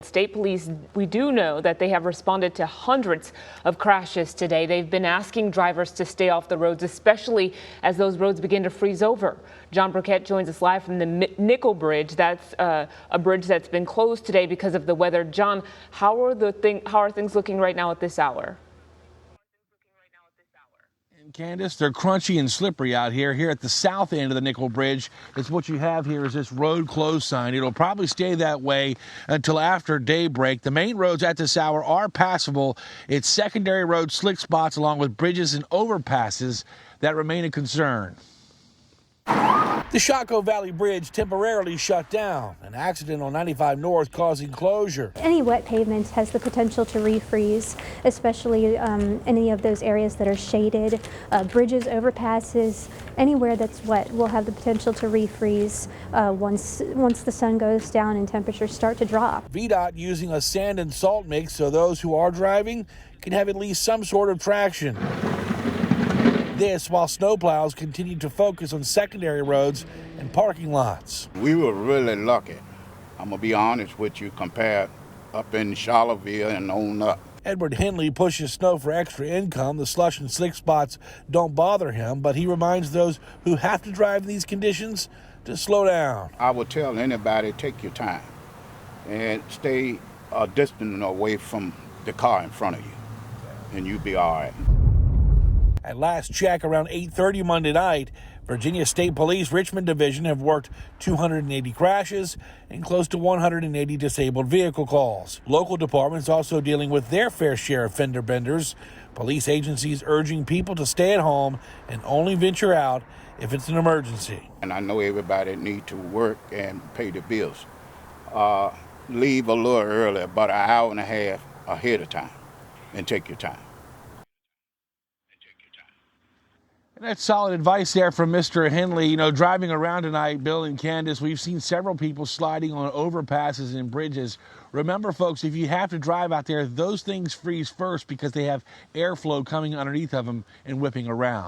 State police, we do know that they have responded to hundreds of crashes today. They've been asking drivers to stay off the roads, especially as those roads begin to freeze over. John Burkett joins us live from the Nickel Bridge. That's a bridge that's been closed today because of the weather. John, how are things looking right now at this hour? Candace, they're crunchy and slippery out here. Here at the south end of the Nickel Bridge, it's what you have here is this road closed sign. It'll probably stay that way until after daybreak. The main roads at this hour are passable. It's secondary road slick spots along with bridges and overpasses that remain a concern. The Chaco Valley Bridge temporarily shut down. An accident on 95 North causing closure. Any wet pavement has the potential to refreeze, especially any of those areas that are shaded. Bridges, overpasses, anywhere that's wet will have the potential to refreeze once the sun goes down and temperatures start to drop. VDOT using a sand and salt mix so those who are driving can have at least some sort of traction. This while snowplows continue to focus on secondary roads and parking lots. We were really lucky. I'm going to be honest with you, compared up in Charlottesville and on up. Edward Henley pushes snow for extra income. The slush and slick spots don't bother him, but he reminds those who have to drive in these conditions to slow down. I would tell anybody, take your time and stay a distance away from the car in front of you, and you'll be all right. At last check, around 8:30 Monday night, Virginia State Police Richmond Division have worked 280 crashes and close to 180 disabled vehicle calls. Local departments also dealing with their fair share of fender benders. Police agencies urging people to stay at home and only venture out if it's an emergency. And I know everybody need to work and pay the bills. Leave a little early, about an hour and a half ahead of time, and take your time. And that's solid advice there from Mr. Henley. You know, driving around tonight, Bill and Candace, we've seen several people sliding on overpasses and bridges. Remember, folks, if you have to drive out there, those things freeze first because they have airflow coming underneath of them and whipping around.